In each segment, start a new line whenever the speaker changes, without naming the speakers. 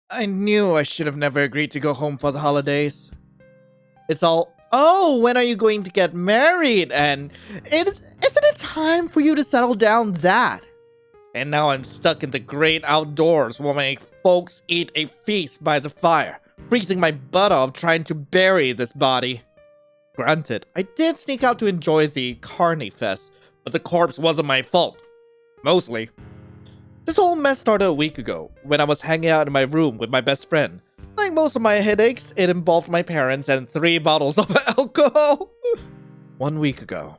I knew I should have never agreed to go home for the holidays. It's all, oh, when are you going to get married? And isn't it time for you to settle down that? And now I'm stuck in the great outdoors while my folks eat a feast by the fire, freezing my butt off trying to bury this body. Granted, I did sneak out to enjoy the Carney Fest, but the corpse wasn't my fault. Mostly. This whole mess started a week ago, when I was hanging out in my room with my best friend. Like most of my headaches, it involved my parents and 3 bottles of alcohol. 1 week ago.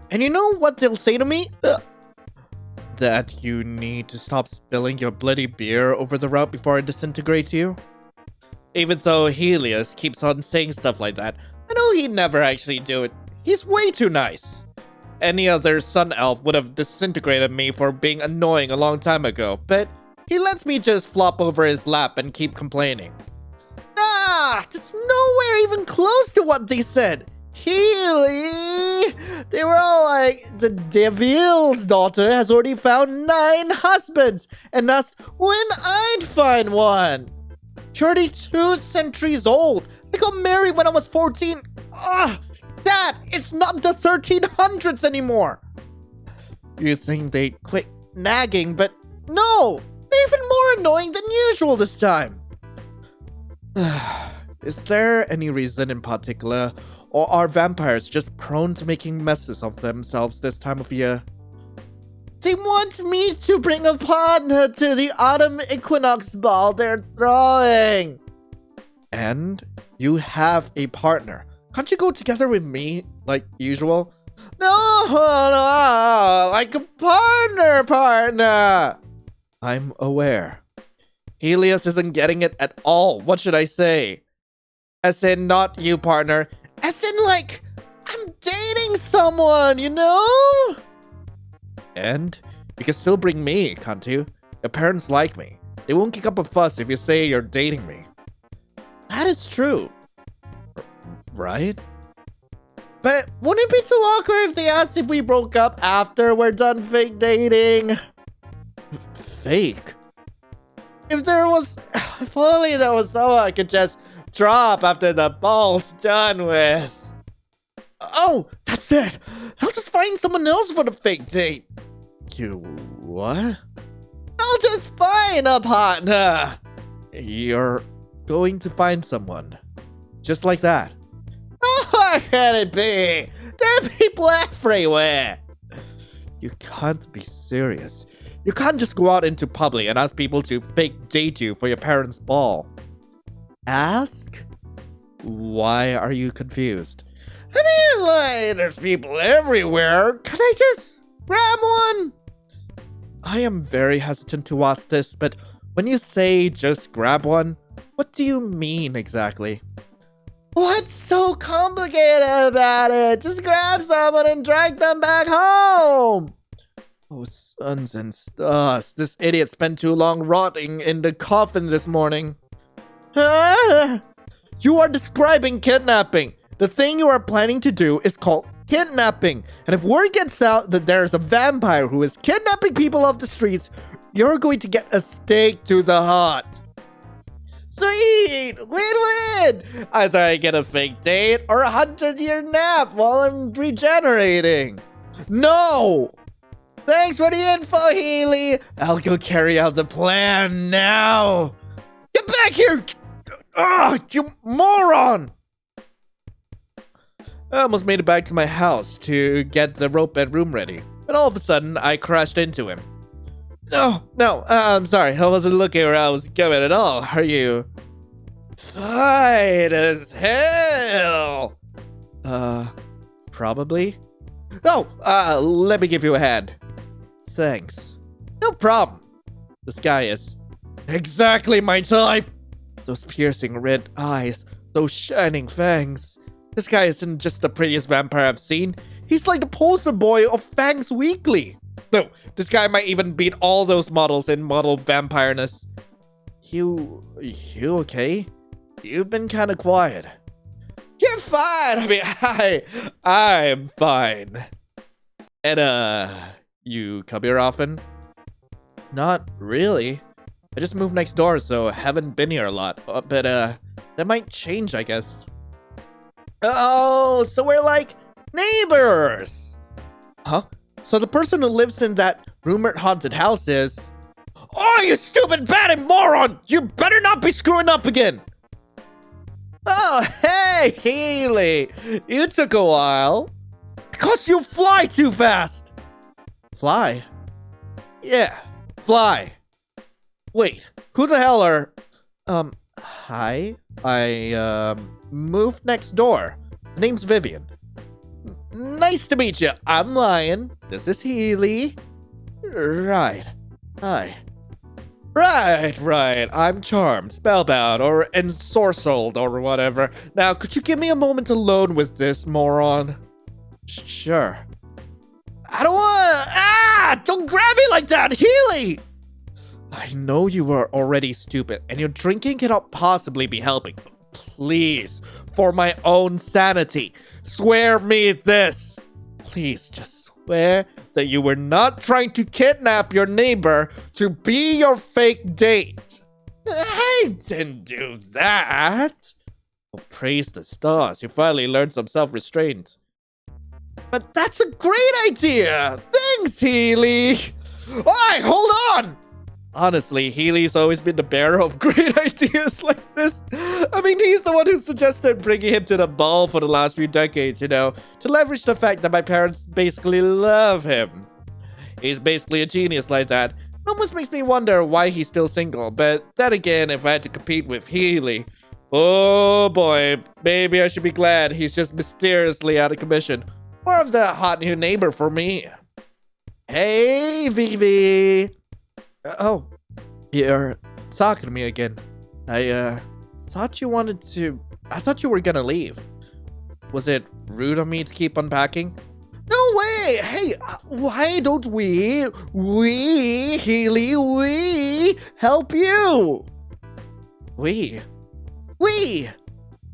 And you know what they'll say to me? That you need to stop spilling your bloody beer over the route before I disintegrate you? Even though Helios keeps on saying stuff like that, I know he'd never actually do it. He's way too nice. Any other sun elf would have disintegrated me for being annoying a long time ago, but he lets me just flop over his lap and keep complaining. That's nowhere even close to what they said. Healy! They were all like, the devil's daughter has already found 9 husbands, and asked when I'd find one. You're already 2 centuries old. I got married when I was 14. Dad, it's not the 1300s anymore. You think they'd quit nagging, but no, they're even more annoying than usual this time. Is there any reason in particular, or are vampires just prone to making messes of themselves this time of year? They want me to bring a partner to the autumn equinox ball they're throwing. And you have a partner. Can't you go together with me, like usual? No, like a partner. I'm aware. Helios isn't getting it at all. What should I say? As in, not you, partner. As in, like, I'm dating someone, you know? And you can still bring me, can't you? Your parents like me. They won't kick up a fuss if you say you're dating me. That is true. Right? But wouldn't it be too awkward if they asked if we broke up after we're done fake dating? Fake? If only there was someone I could just drop after the ball's done with. Oh, that's it. I'll just find someone else for the fake date. You what? I'll just find a partner. You're going to find someone. Just like that. How can it be? There are people everywhere. You can't be serious. You can't just go out into public and ask people to fake date you for your parents' ball. Ask? Why are you confused? I mean, like, there's people everywhere. Can I just grab one? I am very hesitant to ask this, but when you say just grab one, what do you mean exactly? What's so complicated about it? Just grab someone and drag them back home. Oh, sons and stars. This idiot spent too long rotting in the coffin this morning. You are describing kidnapping. The thing you are planning to do is called kidnapping. And if word gets out that there's a vampire who is kidnapping people off the streets, you're going to get a stake to the heart. Sweet! Win-win! Either I get a fake date or a 100-year nap while I'm regenerating. No! Thanks for the info, Healy. I'll go carry out the plan now. Get back here! You moron! I almost made it back to my house to get the rope bedroom ready, but all of a sudden I crashed into him. No, I'm sorry. I wasn't looking where I was going at all. Are you? Fine as hell. Probably. Let me give you a hand. Thanks. No problem. This guy is exactly my type. Those piercing red eyes, those shining fangs. This guy isn't just the prettiest vampire I've seen. He's like the poster boy of Fangs Weekly. No, this guy might even beat all those models in model vampireness. You okay? You've been kind of quiet. You're fine. I mean, I'm fine. And, you come here often? Not really. I just moved next door, so haven't been here a lot. But that might change, I guess. Oh, so we're like neighbors. Huh? So the person who lives in that rumored haunted house is... Oh, you stupid batty moron! You better not be screwing up again! Oh, hey, Healy! You took a while. Because you fly too fast! Fly? Yeah, fly. Wait, who the hell are... Hi? I, moved next door. Name's Vivian. Nice to meet you. I'm Lion. This is Healy. Right. Hi. Right. I'm charmed, spellbound, or ensorcelled, or whatever. Now, could you give me a moment alone with this moron? Sure. I don't wanna... Don't grab me like that, Healy! I know you are already stupid, and your drinking cannot possibly be helping. Please, for my own sanity, swear me this. Please, just swear that you were not trying to kidnap your neighbor to be your fake date. I didn't do that. Oh, praise the stars, you finally learned some self-restraint. But that's a great idea! Thanks, Healy! Alright, hold on! Honestly, Healy's always been the bearer of great ideas like this. I mean, he's the one who suggested bringing him to the ball for the last few decades, you know, to leverage the fact that my parents basically love him. He's basically a genius like that. It almost makes me wonder why he's still single, but then again, if I had to compete with Healy, oh boy, maybe I should be glad he's just mysteriously out of commission. More of the hot new neighbor for me. Hey, Vivi! Oh, you're talking to me again. I thought you wanted to... I thought you were gonna leave. Was it rude of me to keep unpacking? No way! Hey, why don't we, Healy, we help you? We?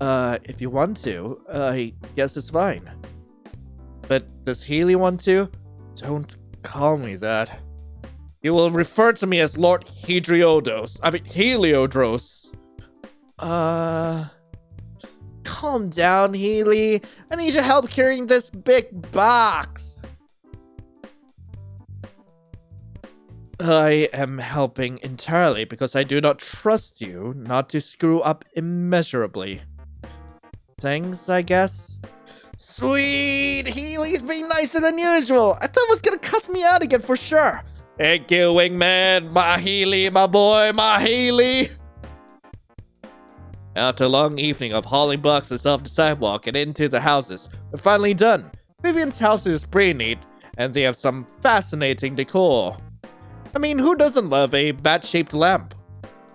If you want to, I guess it's fine. But does Healy want to? Don't call me that. You will refer to me as Lord Heliodros. Calm down, Healy. I need your help carrying this big box. I am helping entirely because I do not trust you not to screw up immeasurably. Thanks, I guess. Sweet! Healy's being nicer than usual. I thought it was gonna cuss me out again for sure. Thank you, wingman. My Healy, my boy, my Healy. After a long evening of hauling boxes off the sidewalk and into the houses, we're finally done. Vivian's house is pretty neat, and they have some fascinating decor. I mean, who doesn't love a bat-shaped lamp?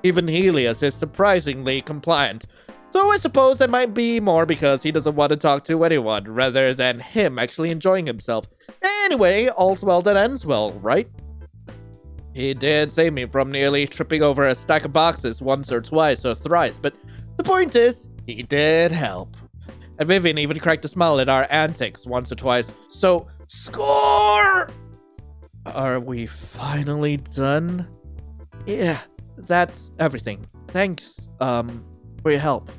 Even Helios is surprisingly compliant, so I suppose that might be more because he doesn't want to talk to anyone, rather than him actually enjoying himself. Anyway, all's well that ends well, right? He did save me from nearly tripping over a stack of boxes once or twice or thrice, but the point is, he did help. And Vivian even cracked a smile at our antics once or twice, so score! Are we finally done? Yeah, that's everything. Thanks, for your help.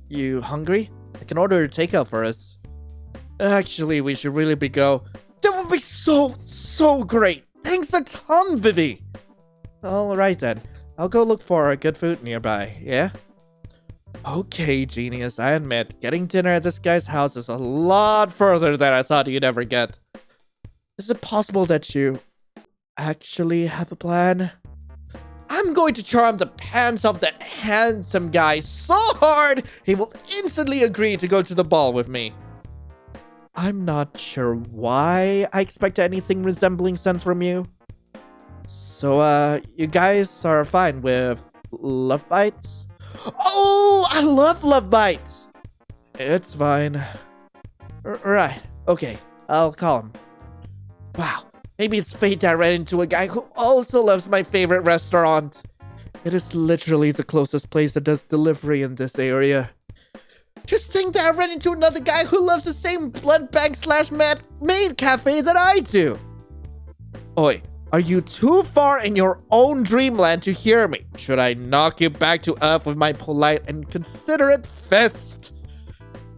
You hungry? I can order takeout for us. Actually, we should really be go. That would be so great! Thanks a ton, Vivi! Alright then, I'll go look for good food nearby, yeah? Okay, genius, I admit, getting dinner at this guy's house is a lot further than I thought you'd ever get. Is it possible that you actually have a plan? I'm going to charm the pants off that handsome guy so hard he will instantly agree to go to the ball with me. I'm not sure why I expect anything resembling sense from you. So, you guys are fine with love bites? Oh, I love love bites! It's fine. Right, okay, I'll call him. Wow, maybe it's fate that I ran into a guy who also loves my favorite restaurant. It is literally the closest place that does delivery in this area. Just think that I ran into another guy who loves the same blood bank / maid cafe that I do. Oi, Are you too far in your own dreamland to hear me? Should I knock you back to earth with my polite and considerate fist?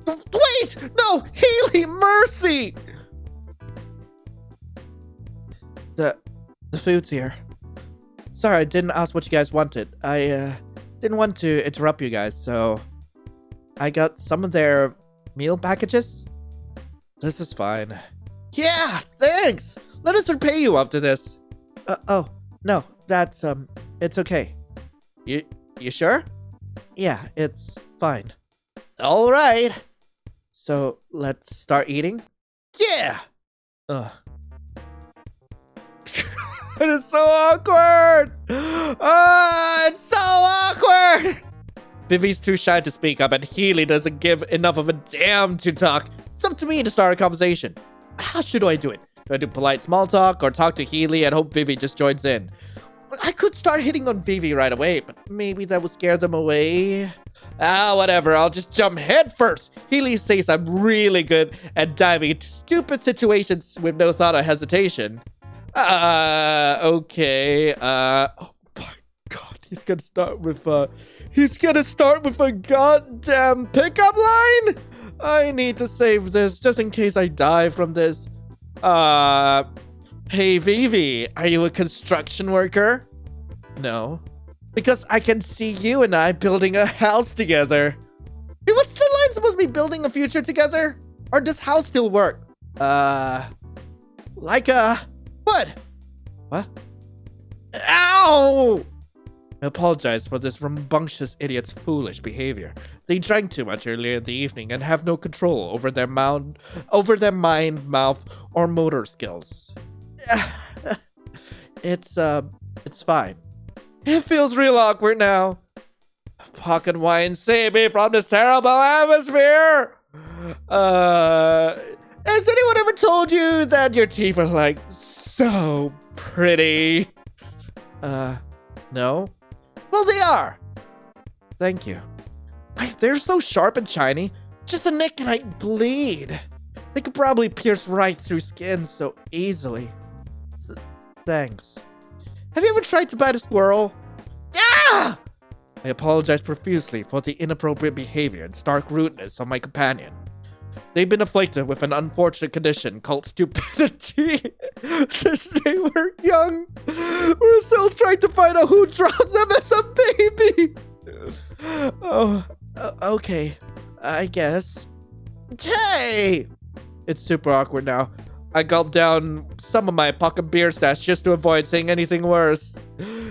Wait! No! Healy, mercy! The food's here. Sorry, I didn't ask what you guys wanted. I didn't want to interrupt you guys, so I got some of their meal packages. This is fine. Yeah, thanks! Let us repay you after this. Oh, no, that's, it's okay. You sure? Yeah, it's fine. Alright. So, let's start eating? Yeah! Ugh. It is so awkward! It's so awkward! Vivi's too shy to speak up, and Healy doesn't give enough of a damn to talk. It's up to me to start a conversation. How should I do it? Do I do polite small talk, or talk to Healy and hope Vivi just joins in? I could start hitting on Vivi right away, but maybe that would scare them away. Whatever, I'll just jump head first. Healy says I'm really good at diving into stupid situations with no thought or hesitation. Okay. Oh my god, he's gonna start with a goddamn pickup line? I need to save this just in case I die from this. Hey Vivi, are you a construction worker? No. Because I can see you and I building a house together. Hey, what's the line supposed to be building a future together? Or does house still work? What? What? Ow! I apologize for this rambunctious idiot's foolish behavior. They drank too much earlier in the evening and have no control over their mind, mouth, or motor skills. It's fine. It feels real awkward now. Pocket wine, save me from this terrible atmosphere! Has anyone ever told you that your teeth are like so pretty? No? Well, they are. Thank you. They're so sharp and shiny. Just a nick and I bleed. They could probably pierce right through skin so easily. Thanks. Have you ever tried to bite a squirrel? Ah! I apologize profusely for the inappropriate behavior and stark rudeness of my companion. They've been afflicted with an unfortunate condition called stupidity since they were young. We're still trying to find out who dropped them as a baby. Okay. I guess. Hey! It's super awkward now. I gulped down some of my pocket beer stash just to avoid saying anything worse.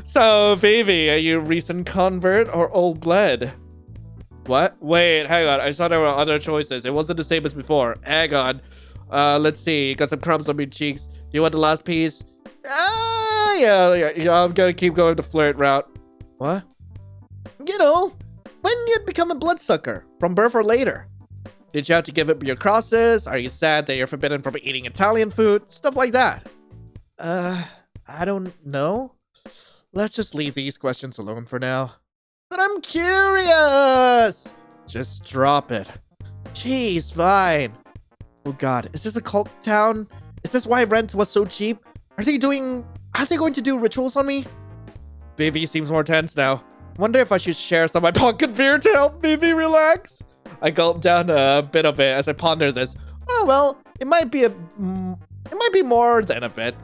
So, Vivi, are you a recent convert or old bled? What? Wait, hang on. I saw there were other choices. It wasn't the same as before. Hang on. Let's see. You got some crumbs on your cheeks. Do you want the last piece? Yeah, I'm gonna keep going the flirt route. What? You know, when you'd become a bloodsucker, from birth or later. Did you have to give up your crosses? Are you sad that you're forbidden from eating Italian food? Stuff like that. I don't know. Let's just leave these questions alone for now. But I'm curious! Just drop it. Jeez, fine. Oh god, is this a cult town? Is this why rent was so cheap? Are they going to do rituals on me? Vivi seems more tense now. Wonder if I should share some of my pocket beer to help Vivi relax? I gulped down a bit of it as I pondered this. Oh well, it might be more than a bit.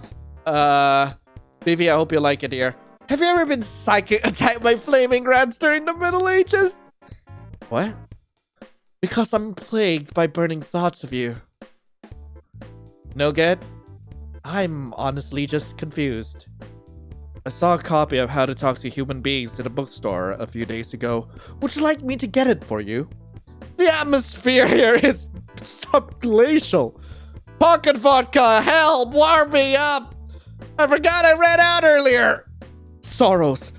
Vivi, I hope you like it here. Have you ever been psychic attacked by flaming rats during the Middle Ages? What? Because I'm plagued by burning thoughts of you. No good? I'm honestly just confused. I saw a copy of How to Talk to Human Beings in a bookstore a few days ago. Would you like me to get it for you? The atmosphere here is subglacial. Pocket vodka, help, warm me up. I forgot I ran out earlier. Sorrows.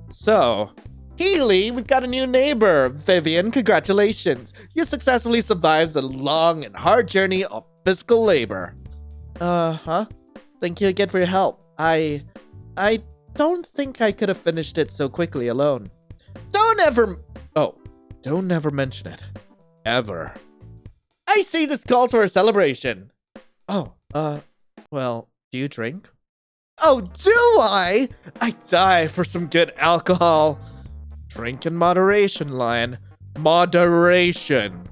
So, Healy, we've got a new neighbor. Vivian, congratulations. You successfully survived the long and hard journey of physical labor. Thank you again for your help. I don't think I could have finished it so quickly alone. Don't ever mention it. Ever. I see this calls for a celebration. Well, Do you drink? Oh, do I? I die for some good alcohol. Drink in moderation, Lion. Moderation.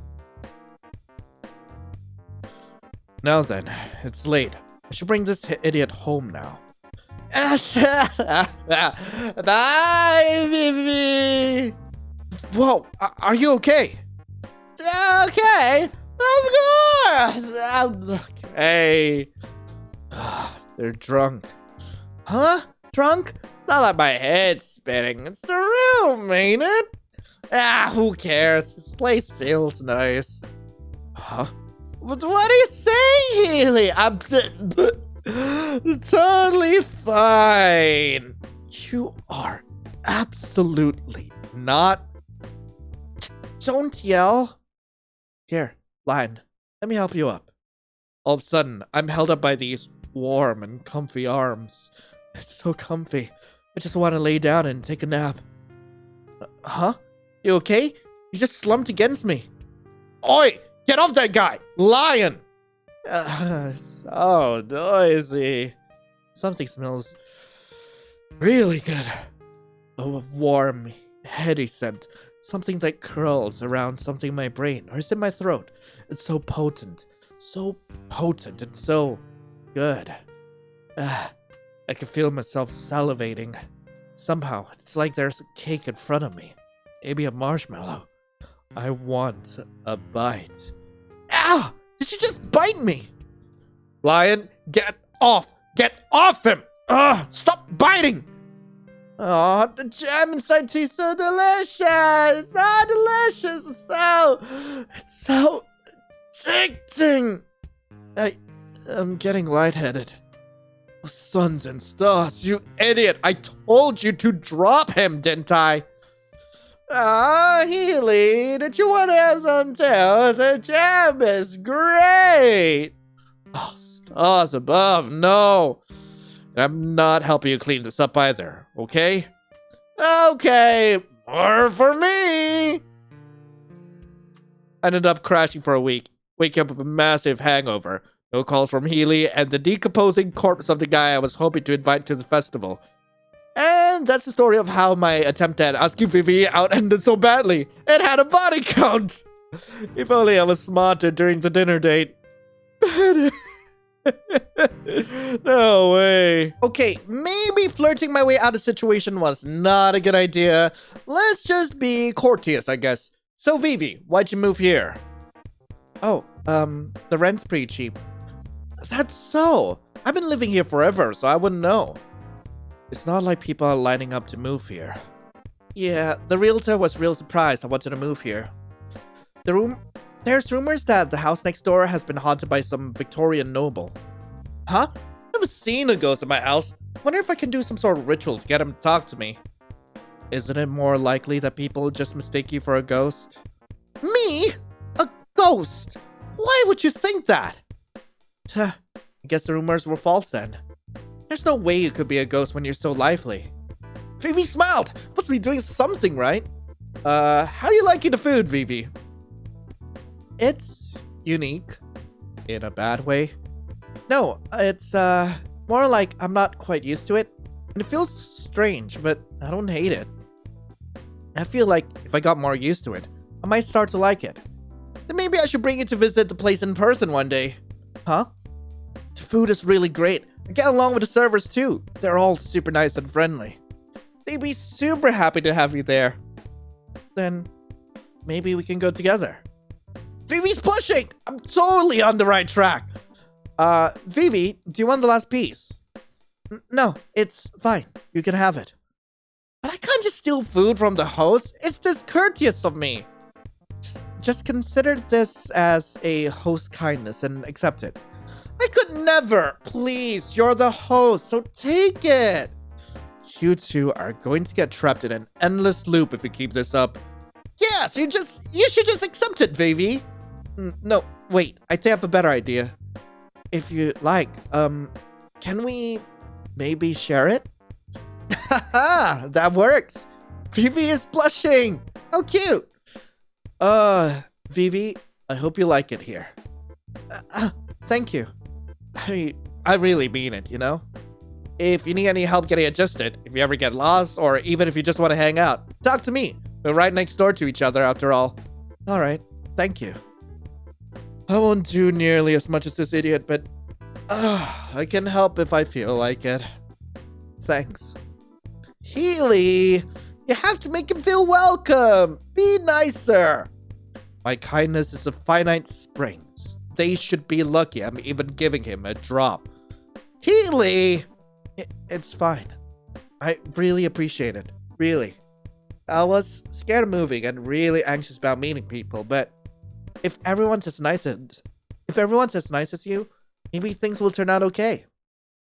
Now then, it's late. I should bring this idiot home now. Bye, Vivi. Whoa, are you okay? Okay, of course. Okay. They're drunk. Huh? Drunk? It's not like my head's spinning. It's the room, ain't it? Who cares? This place feels nice. Huh? What are you saying, Healy? I'm totally fine. You are absolutely not. Don't yell. Here, Lion, let me help you up. All of a sudden, I'm held up by these warm and comfy arms. It's so comfy. I just want to lay down and take a nap. Huh? You okay? You just slumped against me. Oi! Get off that guy! Lion! So noisy. Something smells really good. A warm, heady scent. Something that curls around something in my brain, or is in my throat. It's so potent. So potent and so good. I can feel myself salivating. Somehow, it's like there's a cake in front of me. Maybe a marshmallow. I want a bite. Ow! Did you just bite me? Lion, get off! Get off him! Stop biting! Oh, the jam inside tea is so delicious! So delicious! It's so addicting! I'm getting lightheaded. Oh, suns and stars, you idiot! I told you to drop him, didn't I? Healy, did you want to have some too? The jam is great! Oh, stars above, no! And I'm not helping you clean this up either, okay? Okay, more for me! I ended up crashing for a week, waking up with a massive hangover. No calls from Healy, and the decomposing corpse of the guy I was hoping to invite to the festival. And that's the story of how my attempt at asking Vivi out ended so badly. It had a body count! If only I was smarter during the dinner date. No way. Okay, maybe flirting my way out of the situation was not a good idea. Let's just be courteous, I guess. So Vivi, why'd you move here? Oh, the rent's pretty cheap. That's so. I've been living here forever, so I wouldn't know. It's not like people are lining up to move here. Yeah, the realtor was real surprised I wanted to move here. There's rumors that the house next door has been haunted by some Victorian noble. Huh? Never seen a ghost in my house. Wonder if I can do some sort of ritual to get him to talk to me. Isn't it more likely that people just mistake you for a ghost? Me? A ghost? Why would you think that? I guess the rumors were false then. There's no way you could be a ghost when you're so lively. Vivi smiled! Must be doing something right. How are you liking the food, Vivi? It's unique. In a bad way. No, it's more like I'm not quite used to it. And it feels strange, but I don't hate it. I feel like if I got more used to it, I might start to like it. Then maybe I should bring you to visit the place in person one day. Huh? The food is really great. I get along with the servers too. They're all super nice and friendly. They'd be super happy to have you there. Then maybe we can go together. Vivi's blushing! I'm totally on the right track. Vivi, do you want the last piece? No, it's fine. You can have it. But I can't just steal food from the host. It's discourteous of me. Just consider this as a host kindness and accept it. I could never. Please, you're the host, so take it. You two are going to get trapped in an endless loop if you keep this up. Yeah, so you should just accept it, Vivi. No, wait, I think I have a better idea. If you like, can we maybe share it? Haha, that works. Vivi is blushing. How cute. Vivi, I hope you like it here. Thank you. I really mean it, you know? If you need any help getting adjusted, if you ever get lost, or even if you just want to hang out, talk to me. We're right next door to each other after all. Alright, thank you. I won't do nearly as much as this idiot, but I can help if I feel like it. Thanks. Healy, you have to make him feel welcome. Be nicer. My kindness is a finite spring. They should be lucky I'm even giving him a drop. Healy! It's fine. I really appreciate it. Really. I was scared of moving and really anxious about meeting people, but if everyone's as nice as you, maybe things will turn out okay.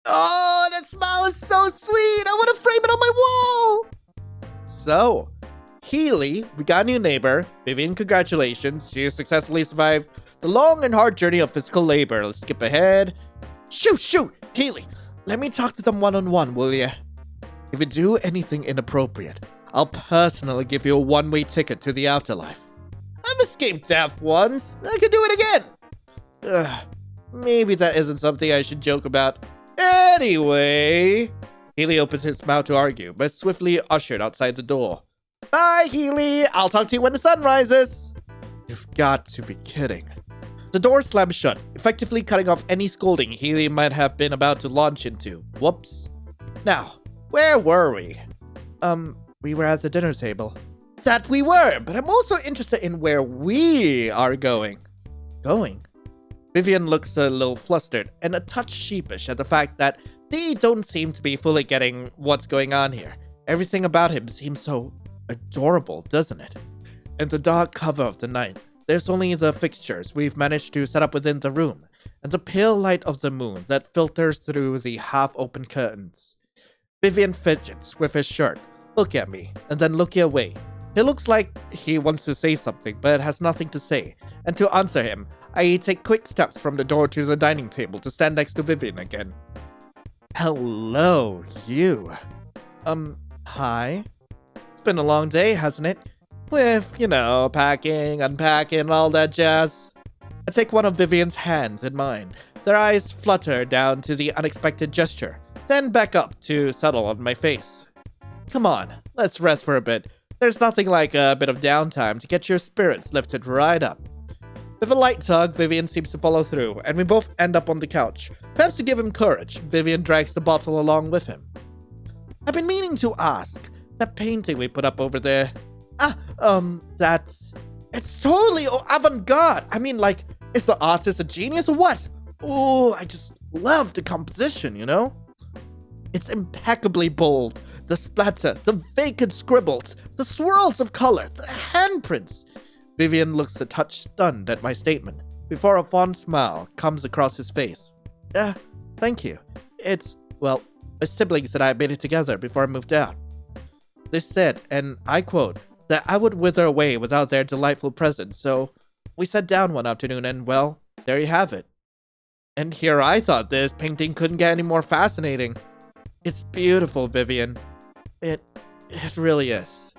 Oh, that smile is so sweet! I want to frame it on my wall! So, Healy, we got a new neighbor. Vivian, congratulations. You successfully survived the long and hard journey of physical labor. Let's skip ahead. Shoot! Healy, let me talk to them one-on-one, will ya? If you do anything inappropriate, I'll personally give you a one-way ticket to the afterlife. I've escaped death once. I can do it again. Maybe that isn't something I should joke about. Anyway, Healy opens his mouth to argue, but swiftly ushered outside the door. Bye, Healy. I'll talk to you when the sun rises. You've got to be kidding. The door slams shut, effectively cutting off any scolding Healy might have been about to launch into. Whoops. Now, where were we? We were at the dinner table. That we were, but I'm also interested in where we are going. Going? Vivian looks a little flustered and a touch sheepish at the fact that they don't seem to be fully getting what's going on here. Everything about him seems so adorable, doesn't it? In the dark cover of the night, there's only the fixtures we've managed to set up within the room, and the pale light of the moon that filters through the half-open curtains. Vivian fidgets with his shirt, look at me, and then look away. He looks like he wants to say something, but has nothing to say, and to answer him, I take quick steps from the door to the dining table to stand next to Vivian again. Hello, you. Hi? It's been a long day, hasn't it? With, packing, unpacking, all that jazz. I take one of Vivian's hands in mine. Their eyes flutter down to the unexpected gesture, then back up to settle on my face. Come on, let's rest for a bit. There's nothing like a bit of downtime to get your spirits lifted right up. With a light tug, Vivian seems to follow through, and we both end up on the couch. Perhaps to give him courage, Vivian drags the bottle along with him. I've been meaning to ask, that painting we put up over there. It's totally avant-garde. I mean, like, is the artist a genius or what? Ooh, I just love the composition, It's impeccably bold. The splatter, the vacant scribbles, the swirls of color, the handprints. Vivian looks a touch stunned at my statement, before a fond smile comes across his face. Thank you. My siblings and I made it together before I moved out. They said, and I quote, that I would wither away without their delightful presence, so we sat down one afternoon and, well, there you have it. And here I thought this painting couldn't get any more fascinating. It's beautiful, Vivian. It really is.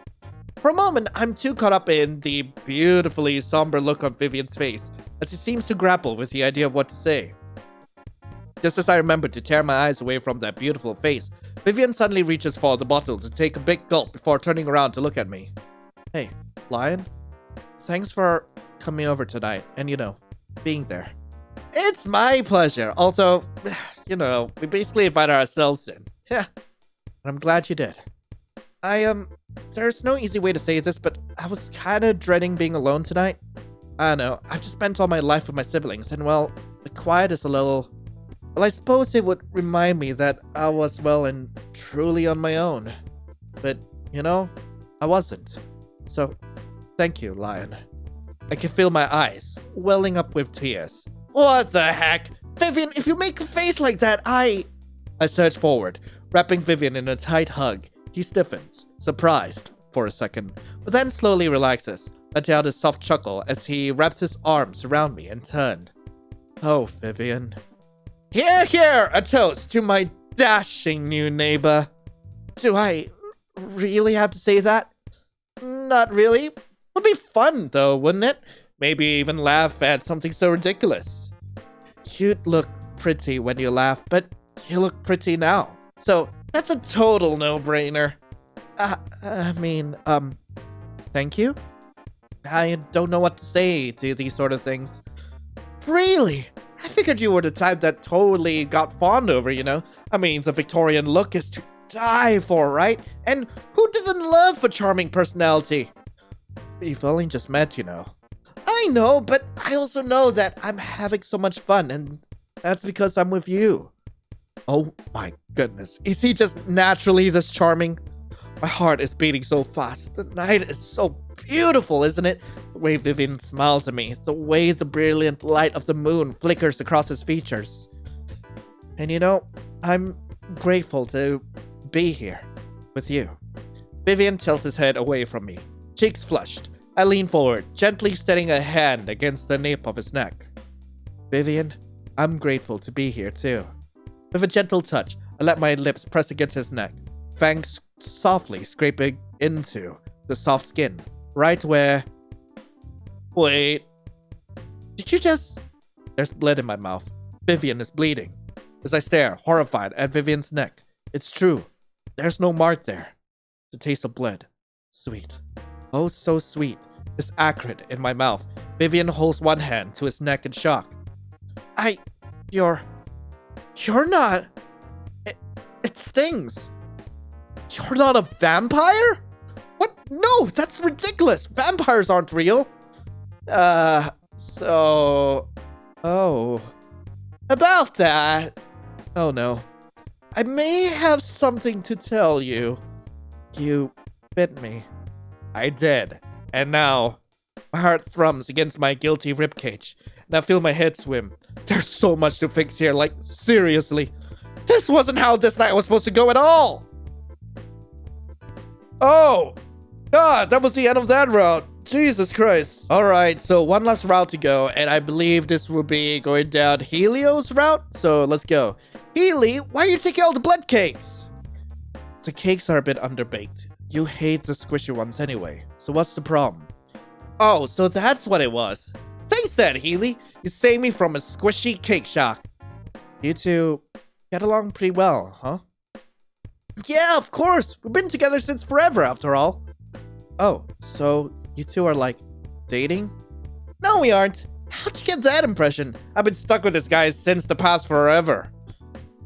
For a moment, I'm too caught up in the beautifully somber look on Vivian's face, as he seems to grapple with the idea of what to say. Just as I remember to tear my eyes away from that beautiful face, Vivian suddenly reaches for the bottle to take a big gulp before turning around to look at me. Hey, Lion. Thanks for coming over tonight and, being there. It's my pleasure. Although, we basically invited ourselves in. Yeah. I'm glad you did. There's no easy way to say this, but I was kind of dreading being alone tonight. I don't know, I've just spent all my life with my siblings, and well, the quiet is a little... Well, I suppose it would remind me that I was well and truly on my own. But, I wasn't. So, thank you, Lion. I can feel my eyes welling up with tears. What the heck? Vivian, if you make a face like that, I surge forward, wrapping Vivian in a tight hug. He stiffens, surprised for a second, but then slowly relaxes, letting out a soft chuckle as he wraps his arms around me and turned. Oh, Vivian. Hear, hear, a toast to my dashing new neighbor. Do I really have to say that? Not really. Would be fun, though, wouldn't it? Maybe even laugh at something so ridiculous. You'd look pretty when you laugh, but you look pretty now. So that's a total no-brainer. Thank you? I don't know what to say to these sort of things. Really? I figured you were the type that totally got fawned over, you know? I mean, the Victorian look is to die for, right? And who doesn't love a charming personality? We've only just met, you know. I know, but I also know that I'm having so much fun, and that's because I'm with you. Oh my goodness, is he just naturally this charming? My heart is beating so fast. The night is so beautiful, isn't it? The way Vivian smiles at me, the way the brilliant light of the moon flickers across his features. And you know, I'm grateful to be here with you. Vivian tilts his head away from me, cheeks flushed. I lean forward, gently steadying a hand against the nape of his neck. Vivian, I'm grateful to be here too. With a gentle touch, I let my lips press against his neck, fangs softly scraping into the soft skin, right where... Wait. Did you just... There's blood in my mouth. Vivian is bleeding. As I stare, horrified, at Vivian's neck. It's true. There's no mark there. The taste of blood. Sweet. Oh, so sweet. Is acrid in my mouth. Vivian holds one hand to his neck in shock. You're not... It stings. You're not a vampire? What? No, that's ridiculous. Vampires aren't real. Oh. About that. Oh no. I may have something to tell you. You bit me. I did. And now, my heart thrums against my guilty ribcage, and I feel my head swim. There's so much to fix here, like, seriously. This wasn't how this night was supposed to go at all! Oh! God, that was the end of that route. Jesus Christ. Alright, so one last route to go, and I believe this will be going down Helio's route, so let's go. Healy, why are you taking all the blood cakes? The cakes are a bit underbaked. You hate the squishy ones anyway, so what's the problem? Oh, so that's what it was. Thanks then, Healy. You saved me from a squishy cake shock. You two get along pretty well, huh? Yeah, of course. We've been together since forever, after all. Oh, so you two are like dating? No, we aren't. How'd you get that impression? I've been stuck with this guy since the past forever.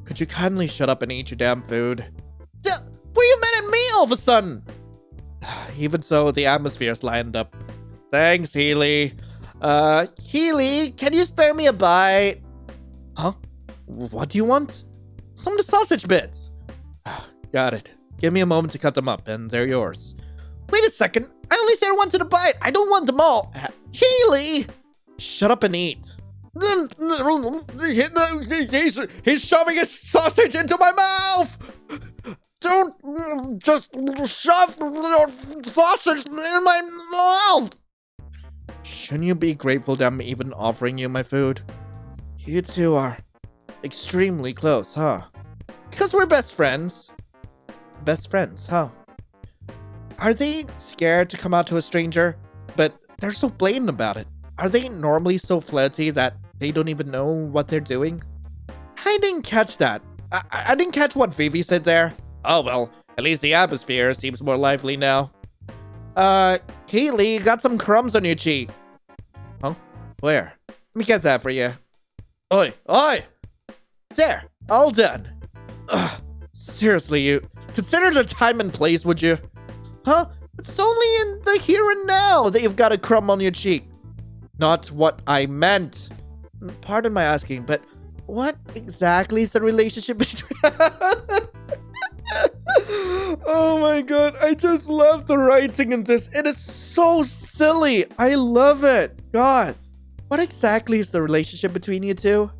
Could you kindly shut up and eat your damn food? Were you mad at me all of a sudden? Even so, the atmosphere's lined up. Thanks, Healy. Healy, can you spare me a bite? Huh? What do you want? Some of the sausage bits. Got it. Give me a moment to cut them up, and they're yours. Wait a second. I only said I wanted a bite. I don't want them all. Healy! Shut up and eat. He's shoving his sausage into my mouth! Don't just shove your sausage in my mouth! Shouldn't you be grateful that I'm even offering you my food? You two are extremely close, huh? Because we're best friends. Best friends, huh? Are they scared to come out to a stranger? But they're so blatant about it. Are they normally so flirty that they don't even know what they're doing? I didn't catch that. I didn't catch what Vivi said there. Oh well, at least the atmosphere seems more lively now. Healy, you got some crumbs on your cheek. Huh? Where? Let me get that for you. Oi! There, all done. Ugh, seriously, you consider the time and place, would you? Huh? It's only in the here and now that you've got a crumb on your cheek. Not what I meant. Pardon my asking, but what exactly is the relationship between... Oh my god, I just love the writing in this. It is so silly. I love it. God, what exactly is the relationship between you two?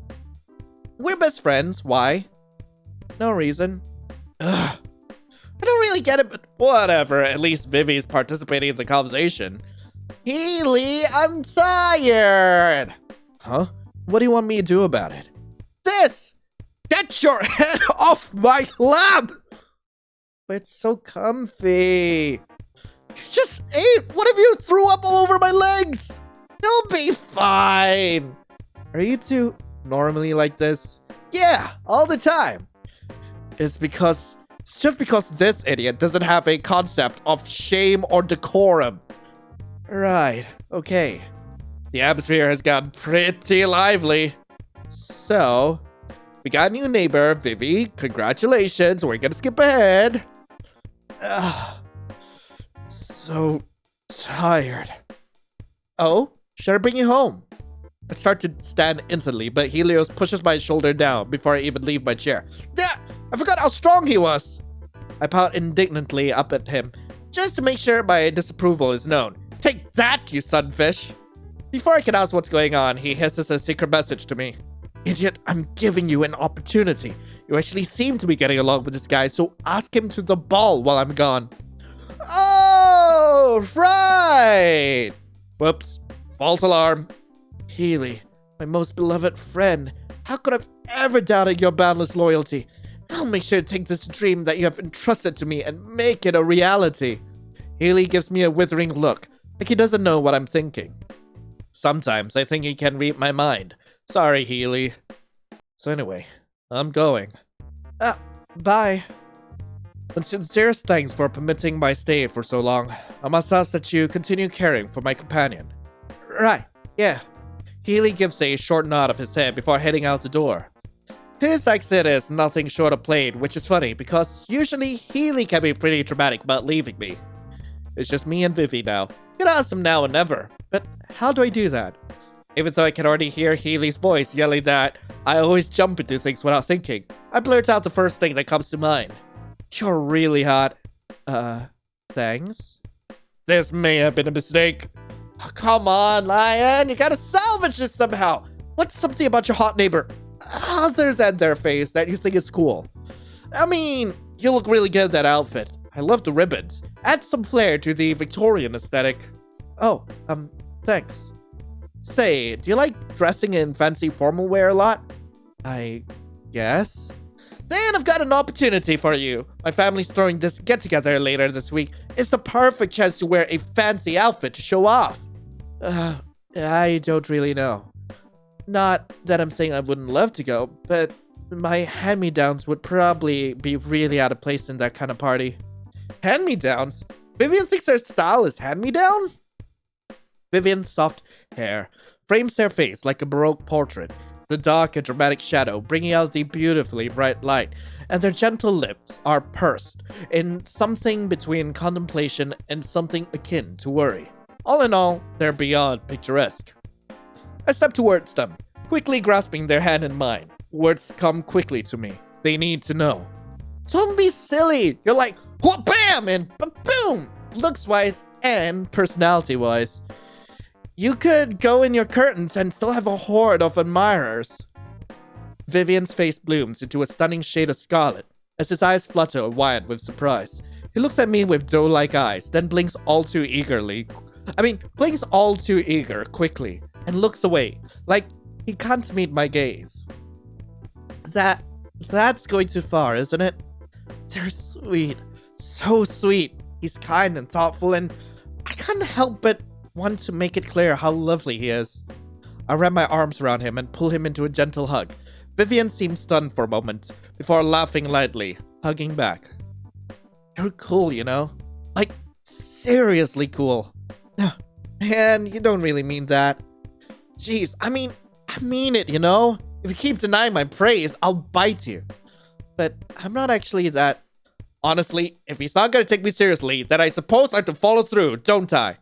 We're best friends. Why? No reason. Ugh. I don't really get it, but whatever. At least Vivi's participating in the conversation. Healy, I'm tired. Huh? What do you want me to do about it? This! Get your head off my lap! But it's so comfy. You just ate. What if you threw up all over my legs? You'll be fine. Are you two normally like this? Yeah, all the time. It's just because this idiot doesn't have a concept of shame or decorum. Right, okay. The atmosphere has gotten pretty lively. So, we got a new neighbor, Vivi. Congratulations, we're gonna skip ahead. So tired. Oh, should I bring you home? I start to stand instantly, but Helios pushes my shoulder down before I even leave my chair. Yeah, I forgot how strong he was. I pout indignantly up at him, just to make sure my disapproval is known. Take that, you sunfish! Before I can ask what's going on, he hisses a secret message to me. Idiot, I'm giving you an opportunity. You actually seem to be getting along with this guy, so ask him to the ball while I'm gone. Oh, right! Whoops, false alarm. Healy, my most beloved friend, how could I have ever doubted your boundless loyalty? I'll make sure to take this dream that you have entrusted to me and make it a reality. Healy gives me a withering look, like he doesn't know what I'm thinking. Sometimes I think he can read my mind. Sorry, Healy. So anyway, I'm going. Bye. And sincerest thanks for permitting my stay for so long. I must ask that you continue caring for my companion. Right, yeah. Healy gives a short nod of his head before heading out the door. His exit is nothing short of plain, which is funny because usually Healy can be pretty dramatic about leaving me. It's just me and Vivi now. Could ask him now or never, but how do I do that? Even though I can already hear Healy's voice yelling that I always jump into things without thinking, I blurt out the first thing that comes to mind. You're really hot. Thanks? This may have been a mistake. Oh, come on, Lion. You gotta salvage this somehow. What's something about your hot neighbor, other than their face, that you think is cool? I mean, you look really good in that outfit. I love the ribbons. Add some flair to the Victorian aesthetic. Oh, thanks. Say, do you like dressing in fancy formal wear a lot? I guess. Then I've got an opportunity for you. My family's throwing this get-together later this week. It's the perfect chance to wear a fancy outfit to show off. I don't really know. Not that I'm saying I wouldn't love to go, but my hand-me-downs would probably be really out of place in that kind of party. Hand-me-downs? Vivian thinks her style is hand-me-down? Vivian's soft hair frames their face like a Baroque portrait, the dark and dramatic shadow bringing out the beautifully bright light, and their gentle lips are pursed in something between contemplation and something akin to worry. All in all, they're beyond picturesque. I step towards them, quickly grasping their hand in mine. Words come quickly to me. They need to know. Don't be silly! You're like, what, bam, and boom! Looks-wise and personality-wise. You could go in your curtains and still have a horde of admirers. Vivian's face blooms into a stunning shade of scarlet as his eyes flutter wide with surprise. He looks at me with doe-like eyes, then blinks all too eager quickly, and looks away, like he can't meet my gaze. That's going too far, isn't it? They're sweet. So sweet. He's kind and thoughtful, and I can't help but want to make it clear how lovely he is. I wrap my arms around him and pull him into a gentle hug. Vivian seems stunned for a moment, before laughing lightly, hugging back. You're cool, you know? Like, seriously cool. And you don't really mean that. Jeez, I mean it, you know? If you keep denying my praise, I'll bite you. But I'm not actually that. Honestly, if he's not gonna take me seriously, then I suppose I have to follow through, don't I?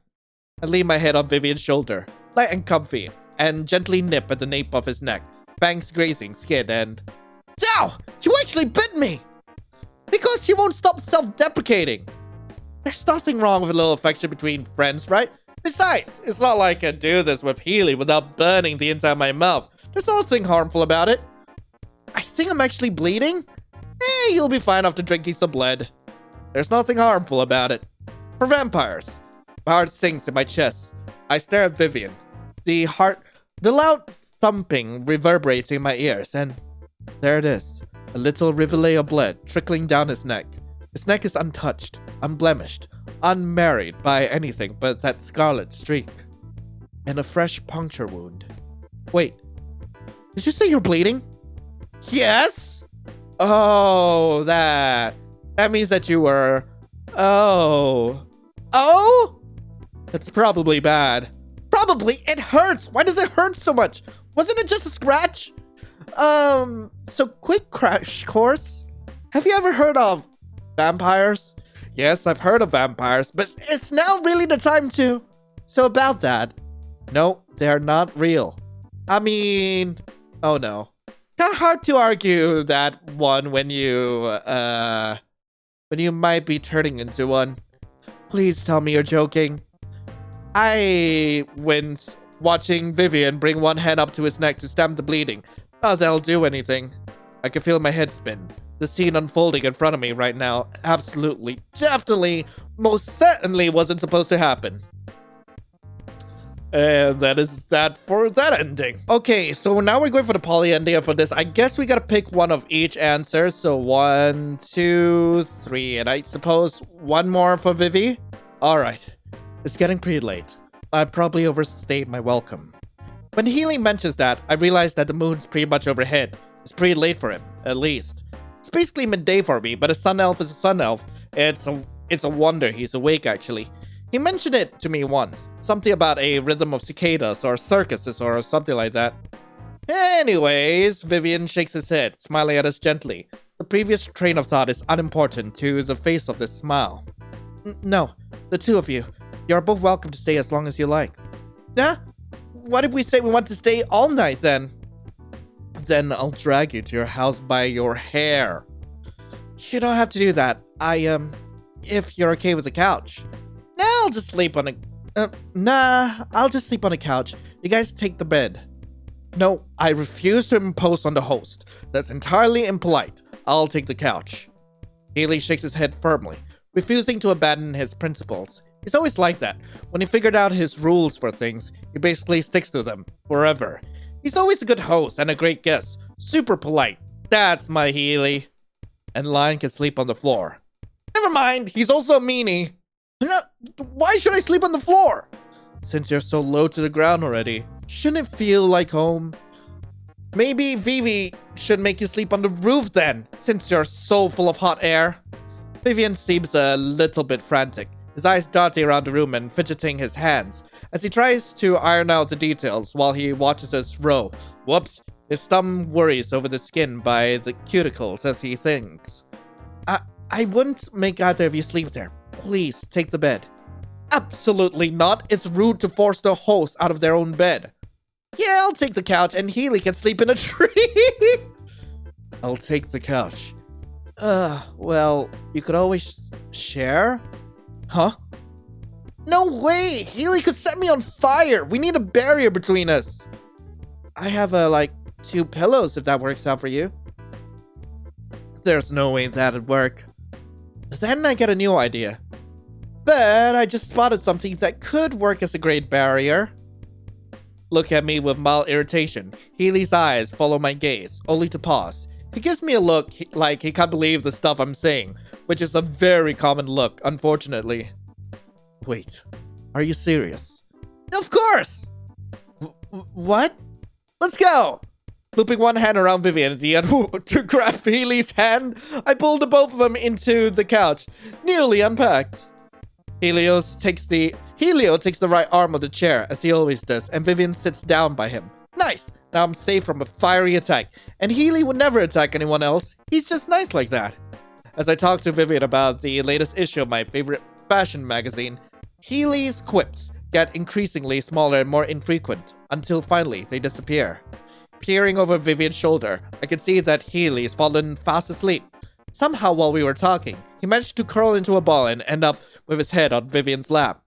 I lean my head on Vivian's shoulder, light and comfy, and gently nip at the nape of his neck, fangs grazing skin, and... Ow! You actually bit me! Because you won't stop self-deprecating. There's nothing wrong with a little affection between friends, right? Besides, it's not like I can do this with Healy without burning the inside of my mouth. There's nothing harmful about it. I think I'm actually bleeding? You'll be fine after drinking some blood. There's nothing harmful about it. For vampires. My heart sinks in my chest. I stare at Vivian. The loud thumping reverberates in my ears, and there it is. A little rivulet of blood trickling down his neck. His neck is untouched, unblemished, unmarred by anything but that scarlet streak. And a fresh puncture wound. Wait, did you say you're bleeding? Yes? Oh, that means that you were... Oh. Oh? That's probably bad. Probably? It hurts. Why does it hurt so much? Wasn't it just a scratch? So quick crash course. Have you ever heard of vampires? Yes, I've heard of vampires, but it's now really the time to... So about that. No, they're not real. I mean... Oh no. Kinda hard to argue that one when you might be turning into one. Please tell me you're joking. I went watching Vivian bring one hand up to his neck to stem the bleeding. Not that I'll do anything. I can feel my head spin. The scene unfolding in front of me right now absolutely, definitely, most certainly wasn't supposed to happen. And that is that for that ending. Okay, so now we're going for the poly ending for this. I guess we gotta pick one of each answer. So 1, 2, 3, and I suppose one more for Vivi. All right, it's getting pretty late. I probably overstayed my welcome. When Healy mentions that, I realize that the moon's pretty much overhead. It's pretty late for him, at least. It's basically midday for me, but a sun elf is a sun elf. It's a wonder he's awake, actually. He mentioned it to me once. Something about a rhythm of cicadas or circuses or something like that. Anyways, Vivian shakes his head, smiling at us gently. The previous train of thought is unimportant to the face of this smile. No, the two of you. You're both welcome to stay as long as you like. Huh? What if we say we want to stay all night then? Then I'll drag you to your house by your hair. You don't have to do that. If you're okay with the couch. I'll just sleep on I'll just sleep on the couch. You guys take the bed. No, I refuse to impose on the host. That's entirely impolite. I'll take the couch. Healy shakes his head firmly, refusing to abandon his principles. He's always like that. When he figured out his rules for things, he basically sticks to them forever. He's always a good host and a great guest. Super polite. That's my Healy. And Lion can sleep on the floor. Never mind, he's also a meanie. Why should I sleep on the floor? Since you're so low to the ground already, shouldn't it feel like home? Maybe Vivi should make you sleep on the roof then, since you're so full of hot air. Vivian seems a little bit frantic, his eyes darting around the room and fidgeting his hands, as he tries to iron out the details while he watches us row. Whoops, his thumb worries over the skin by the cuticles as he thinks. I wouldn't make either of you sleep there. Please, take the bed. Absolutely not. It's rude to force the host out of their own bed. Yeah, I'll take the couch and Healy can sleep in a tree. I'll take the couch. Well, you could always share? Huh? No way! Healy could set me on fire! We need a barrier between us! I have, 2 pillows if that works out for you. There's no way that'd work. Then I get a new idea. But I just spotted something that could work as a great barrier. Look at me with mild irritation. Healy's eyes follow my gaze, only to pause. He gives me a look like he can't believe the stuff I'm saying, which is a very common look, unfortunately. Wait, are you serious? Of course! What? Let's go! Looping one hand around Vivian at the end to grab Healy's hand, I pulled the both of them into the couch, newly unpacked. Helio takes the right arm of the chair, as he always does, and Vivian sits down by him. Nice! Now I'm safe from a fiery attack, and Healy would never attack anyone else. He's just nice like that. As I talk to Vivian about the latest issue of my favorite fashion magazine, Healy's quips get increasingly smaller and more infrequent, until finally they disappear. Peering over Vivian's shoulder, I can see that Healy's fallen fast asleep. Somehow while we were talking, he managed to curl into a ball and end up with his head on Vivian's lap.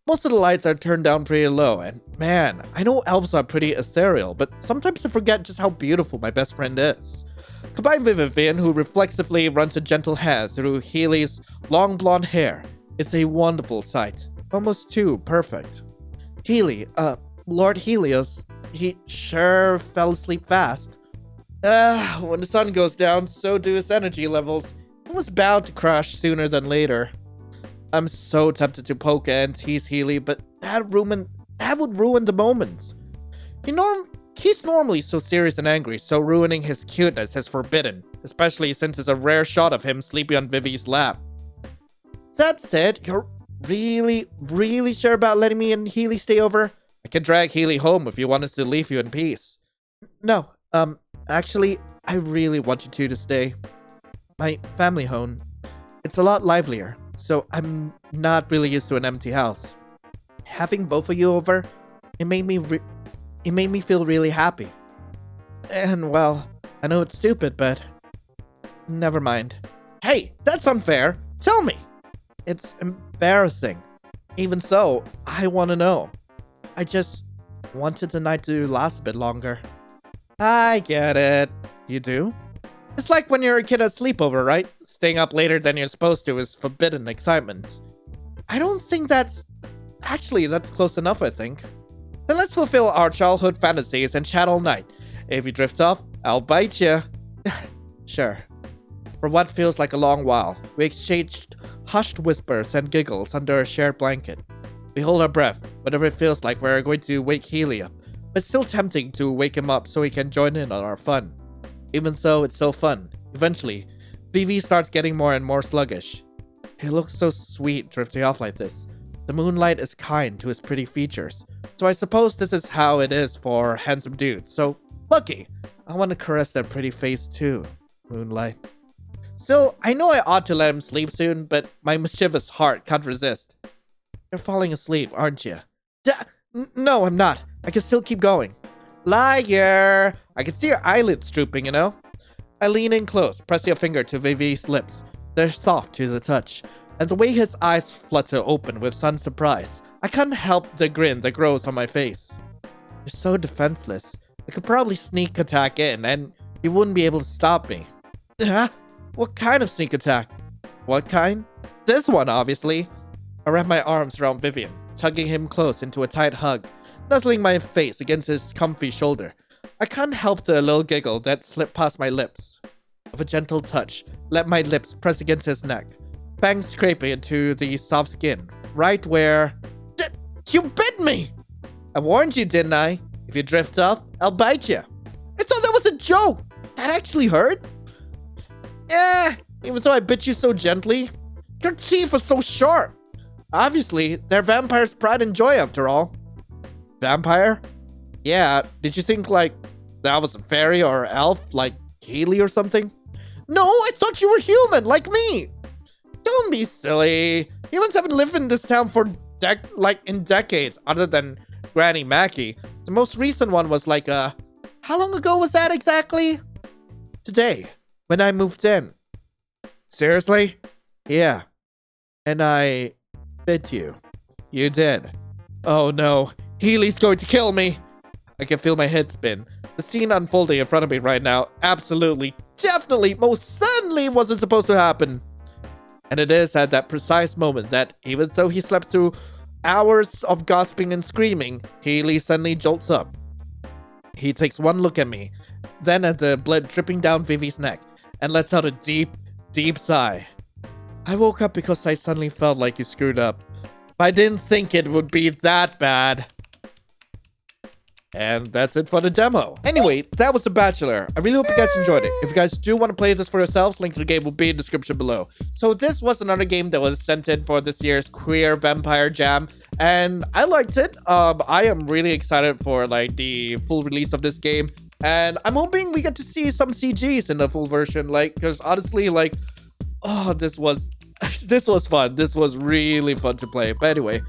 Most of the lights are turned down pretty low, and man, I know elves are pretty ethereal, but sometimes I forget just how beautiful my best friend is. Combined with Vivian, who reflexively runs a gentle hand through Healy's long blonde hair, it's a wonderful sight. Almost too perfect. Healy, Lord Helios, he sure fell asleep fast. When the sun goes down, so do his energy levels. It was bound to crash sooner than later. I'm so tempted to poke and tease Healy, but that would ruin the moment. He's normally so serious and angry, so ruining his cuteness is forbidden, especially since it's a rare shot of him sleeping on Vivi's lap. That said, you're really sure about letting me and Healy stay over? I can drag Healy home if you want us to leave you in peace. No, actually, I really want you two to stay. My family home. It's a lot livelier, so I'm not really used to an empty house. Having both of you over, it made me feel really happy. And well, I know it's stupid, but never mind. Hey, that's unfair. Tell me. It's embarrassing. Even so, I want to know. I just wanted the night to last a bit longer. I get it. You do? It's like when you're a kid at sleepover, right? Staying up later than you're supposed to is forbidden excitement. I don't think that's... Actually, that's close enough, I think. Then let's fulfill our childhood fantasies and chat all night. If you drift off, I'll bite you. Sure. For what feels like a long while, we exchanged hushed whispers and giggles under a shared blanket. We hold our breath, whenever it feels like we're going to wake Healy up, but still tempting to wake him up so he can join in on our fun. Even though it's so fun, eventually, Vivi starts getting more and more sluggish. He looks so sweet drifting off like this. The moonlight is kind to his pretty features, so I suppose this is how it is for handsome dudes. So, lucky! I want to caress that pretty face too, moonlight. Still, I know I ought to let him sleep soon, but my mischievous heart can't resist. You're falling asleep, aren't you? No, I'm not. I can still keep going. Liar! I can see your eyelids drooping, you know? I lean in close, pressing a finger to Vivi's lips. They're soft to the touch, and the way his eyes flutter open with sudden surprise, I can't help the grin that grows on my face. You're so defenseless. I could probably sneak attack in, and you wouldn't be able to stop me. Huh? What kind of sneak attack? What kind? This one, obviously. I wrap my arms around Vivian, tugging him close into a tight hug, nuzzling my face against his comfy shoulder. I can't help the little giggle that slipped past my lips. With a gentle touch, let my lips press against his neck, fangs scraping into the soft skin, right where... You bit me! I warned you, didn't I? If you drift off, I'll bite you. I thought that was a joke! That actually hurt? Yeah, even though I bit you so gently. Your teeth are so sharp. Obviously, they're vampire's pride and joy after all. Vampire? Yeah, did you think, like, that was a fairy or elf, like Healy or something? No, I thought you were human, like me! Don't be silly. Humans haven't lived in this town for decades, other than Granny Mackie. The most recent one was like, how long ago was that exactly? Today, when I moved in. Seriously? Yeah. And I bit you. You did. Oh no, Healy's going to kill me! I can feel my head spin. The scene unfolding in front of me right now absolutely, definitely, most certainly wasn't supposed to happen. And it is at that precise moment that, even though he slept through hours of gasping and screaming, Healy suddenly jolts up. He takes one look at me, then at the blood dripping down Vivi's neck, and lets out a deep, deep sigh. I woke up because I suddenly felt like you screwed up. But I didn't think it would be that bad. And that's it for the demo. Anyway, that was The Bachelor. I really hope you guys enjoyed it. If you guys do want to play this for yourselves, link to the game will be in the description below. So this was another game that was sent in for this year's Queer Vampire Jam, and I liked it. I am really excited for like the full release of this game, and I'm hoping we get to see some CGs in the full version. Like, because honestly, like, oh, this was fun. This was really fun to play. But anyway,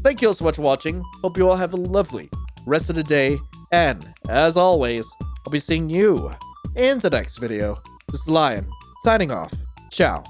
thank you all so much for watching. Hope you all have a lovely rest of the day, and as always, I'll be seeing you in the next video. This is Lion, signing off. Ciao.